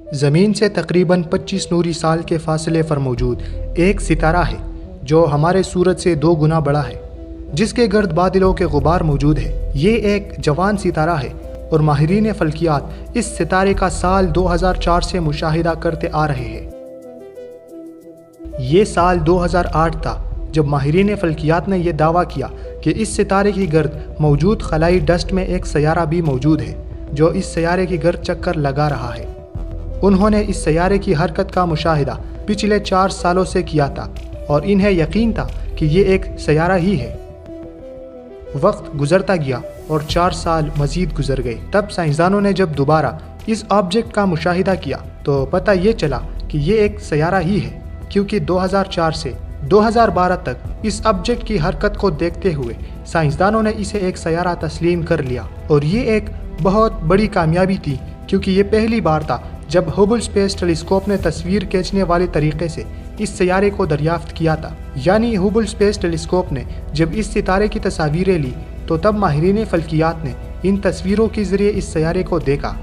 زمین سے تقریباً 25 نوری سال کے فاصلے پر موجود ایک ستارہ ہے جو ہمارے سورج سے 2 گنا بڑا ہے، جس کے گرد بادلوں کے غبار موجود ہے۔ یہ ایک جوان ستارہ ہے اور ماہرین فلکیات اس ستارے کا سال 2004 سے مشاہدہ کرتے آ رہے ہیں۔ یہ سال 2008 تھا جب ماہرین فلکیات نے یہ دعویٰ کیا کہ اس ستارے کی گرد موجود خلائی ڈسٹ میں ایک سیارہ بھی موجود ہے جو اس سیارے کی گرد چکر لگا رہا ہے۔ انہوں نے اس سیارے کی حرکت کا مشاہدہ پچھلے 4 سالوں سے کیا تھا اور انہیں یقین تھا کہ یہ ایک سیارہ ہی ہے۔ وقت گزرتا گیا اور 4 سال مزید گزر گئے۔ تب سائنسدانوں نے جب دوبارہ اس آبجیکٹ کا مشاہدہ کیا تو پتہ یہ چلا کہ یہ ایک سیارہ ہی ہے، کیونکہ 2004 سے 2012 تک اس آبجیکٹ کی حرکت کو دیکھتے ہوئے سائنسدانوں نے اسے ایک سیارہ تسلیم کر لیا۔ اور یہ ایک بہت بڑی کامیابی تھی، کیونکہ یہ پہلی بار تھا جب ہبل اسپیس ٹیلیسکوپ نے تصویر کھینچنے والے طریقے سے اس سیارے کو دریافت کیا تھا۔ یعنی ہبل اسپیس ٹیلیسکوپ نے جب اس ستارے کی تصاویریں لی تو تب ماہرین فلکیات نے ان تصویروں کے ذریعے اس سیارے کو دیکھا۔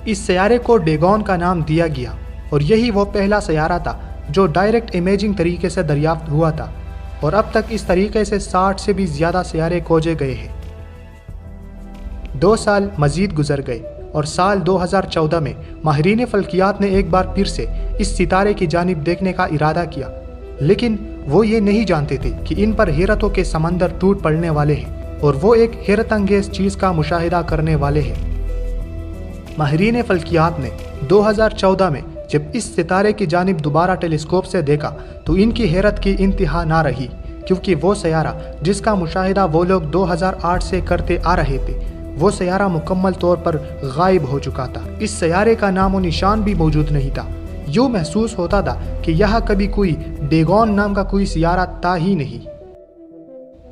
اس سیارے کو ڈیگون کا نام دیا گیا اور یہی وہ پہلا سیارہ تھا جو ڈائریکٹ امیجنگ طریقے سے دریافت ہوا تھا، اور اب تک اس طریقے سے 60 سے بھی زیادہ سیارے کھوجے گئے ہیں۔ 2 سال مزید گزر گئے اور سال 2014 میں ماہرین فلکیات نے ایک بار پھر سے اس ستارے کی جانب دیکھنے کا ارادہ کیا، لیکن وہ یہ نہیں جانتے تھے کہ ان پر حیرتوں کے سمندر ٹوٹ پڑنے والے ہیں اور وہ ایک حیرت انگیز چیز کا مشاہدہ کرنے والے ہیں۔ ماہرین فلکیات نے 2014 میں جب اس ستارے کی جانب دوبارہ ٹیلیسکوپ سے دیکھا تو ان کی حیرت کی انتہا نہ رہی، کیونکہ وہ سیارہ جس کا مشاہدہ وہ لوگ 2008 سے کرتے آ رہے تھے، وہ سیارہ مکمل طور پر غائب ہو چکا تھا۔ اس سیارے کا نام و نشان بھی موجود نہیں تھا۔ یوں محسوس ہوتا تھا کہ یہاں کبھی کوئی ڈیگون نام کا کوئی سیارہ تھا ہی نہیں۔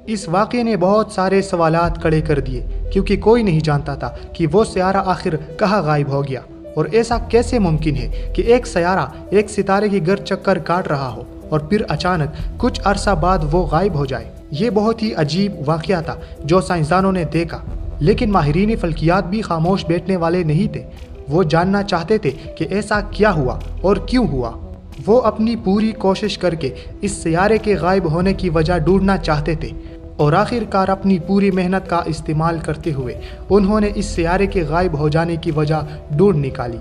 اس واقعے نے بہت سارے سوالات کھڑے کر دیے، کیونکہ کوئی نہیں جانتا تھا کہ وہ سیارہ آخر کہاں غائب ہو گیا، اور ایسا کیسے ممکن ہے کہ ایک سیارہ ایک ستارے کی گرد چکر کاٹ رہا ہو اور پھر اچانک کچھ عرصہ بعد وہ غائب ہو جائے۔ یہ بہت ہی عجیب واقعہ تھا جو سائنسدانوں نے دیکھا، لیکن ماہرین فلکیات بھی خاموش بیٹھنے والے نہیں تھے۔ وہ جاننا چاہتے تھے کہ ایسا کیا ہوا اور کیوں ہوا۔ وہ اپنی پوری کوشش کر کے اس سیارے کے غائب ہونے کی وجہ ڈھونڈنا چاہتے تھے، اور آخر کار اپنی پوری محنت کا استعمال کرتے ہوئے انہوں نے اس سیارے کے غائب ہو جانے کی وجہ ڈھونڈ نکالی۔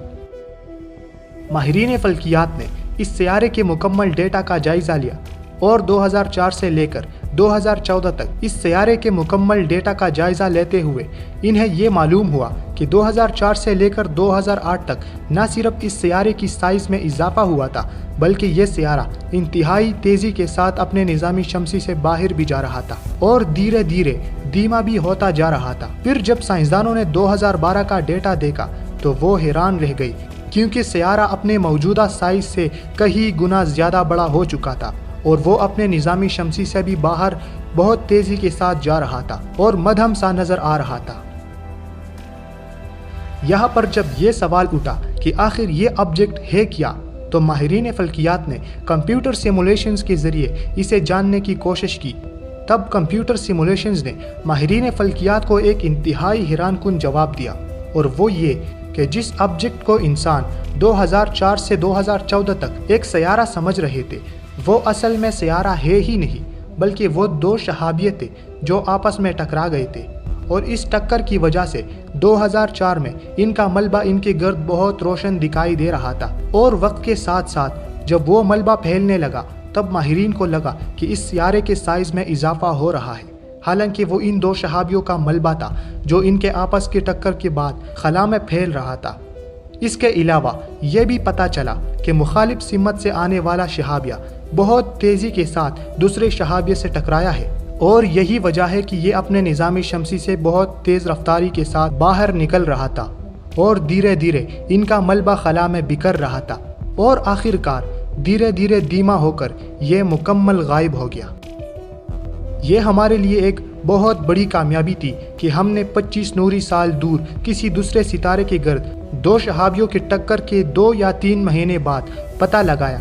ماہرین فلکیات نے اس سیارے کے مکمل ڈیٹا کا جائزہ لیا اور 2004 سے لے کر 2014 تک اس سیارے کے مکمل ڈیٹا کا جائزہ لیتے ہوئے انہیں یہ معلوم ہوا کہ 2004 سے لے کر 2008 تک نہ صرف اس سیارے کی سائز میں اضافہ ہوا تھا، بلکہ یہ سیارہ انتہائی تیزی کے ساتھ اپنے نظام شمسی سے باہر بھی جا رہا تھا اور دھیرے دھیرے دھیما بھی ہوتا جا رہا تھا۔ پھر جب سائنسدانوں نے 2012 کا ڈیٹا دیکھا تو وہ حیران رہ گئی، کیونکہ سیارہ اپنے موجودہ سائز سے کئی گنا زیادہ بڑا ہو چکا تھا اور وہ اپنے نظام شمسی سے بھی باہر بہت تیزی کے ساتھ جا رہا تھا اور مدھم سا نظر آ رہا تھا۔ یہاں پر جب یہ سوال اٹھا کہ آخر یہ آبجیکٹ ہے کیا، تو ماہرین فلکیات نے کمپیوٹر سیمولیشنز کے ذریعے اسے جاننے کی کوشش کی۔ تب کمپیوٹر سیمولیشنز نے ماہرین فلکیات کو ایک انتہائی حیران کن جواب دیا، اور وہ یہ کہ جس آبجیکٹ کو انسان 2004 سے 2014 تک ایک سیارہ سمجھ رہے تھے، وہ اصل میں سیارہ ہے ہی نہیں، بلکہ وہ 2 شہابیے تھے جو آپس میں ٹکرا گئے تھے، اور اس ٹکر کی وجہ سے 2004 میں ان کا ملبہ ان کے گرد بہت روشن دکھائی دے رہا تھا، اور وقت کے ساتھ ساتھ جب وہ ملبہ پھیلنے لگا تب ماہرین کو لگا کہ اس سیارے کے سائز میں اضافہ ہو رہا ہے، حالانکہ وہ ان 2 شہابیوں کا ملبہ تھا جو ان کے آپس کی ٹکر کے بعد خلا میں پھیل رہا تھا۔ اس کے علاوہ یہ بھی پتہ چلا کہ مخالف سمت سے آنے والا شہابیہ بہت تیزی کے ساتھ دوسرے شہابیہ سے ٹکرایا ہے، اور یہی وجہ ہے کہ یہ اپنے نظام شمسی سے بہت تیز رفتاری کے ساتھ باہر نکل رہا تھا اور دھیرے دھیرے ان کا ملبہ خلا میں بکھر رہا تھا، اور آخر کار دھیرے دھیرے دھیما ہو کر یہ مکمل غائب ہو گیا۔ یہ ہمارے لیے ایک بہت بڑی کامیابی تھی کہ ہم نے 25 نوری سال دور کسی دوسرے ستارے کے گرد 2 شہابیوں کی ٹکر کے 2 یا 3 مہینے بعد پتہ لگایا۔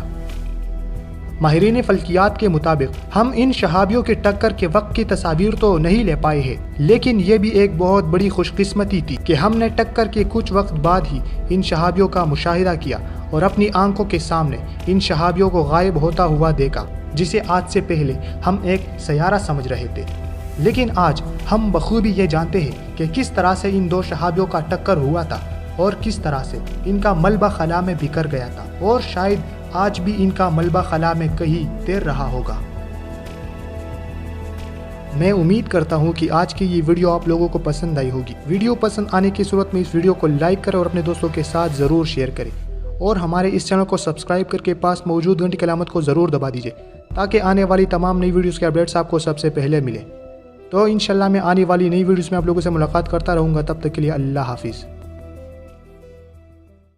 ماہرین فلکیات کے مطابق ہم ان شہابیوں کے ٹکر کے وقت کی تصاویر تو نہیں لے پائے ہیں، لیکن یہ بھی ایک بہت بڑی خوش قسمتی تھی کہ ہم نے ٹکر کے کچھ وقت بعد ہی ان شہابیوں کا مشاہدہ کیا اور اپنی آنکھوں کے سامنے ان شہابیوں کو غائب ہوتا ہوا دیکھا، جسے آج سے پہلے ہم ایک سیارہ سمجھ رہے تھے۔ لیکن آج ہم بخوبی یہ جانتے ہیں کہ کس طرح سے ان دو شہابیوں کا ٹکر ہوا تھا اور کس طرح سے ان کا ملبہ خلا میں بکھر گیا تھا، اور شاید آج بھی ان کا ملبہ خلا میں کہیں تیر رہا ہوگا۔ میں امید کرتا ہوں کہ آج کی یہ ویڈیو آپ لوگوں کو پسند آئی ہوگی۔ ویڈیو پسند آنے کی صورت میں اس ویڈیو کو لائک کریں اور اپنے دوستوں کے ساتھ ضرور شیئر کریں، اور ہمارے اس چینل کو سبسکرائب کر کے پاس موجود گھنٹی کی علامت کو ضرور دبا دیجیے تاکہ آنے والی تمام نئی ویڈیوز کے اپڈیٹس آپ کو سب سے پہلے ملے۔ تو انشاءاللہ میں آنے والی نئی ویڈیوز میں آپ لوگوں سے ملاقات کرتا رہوں گا، تب تک کے لیے اللہ حافظ۔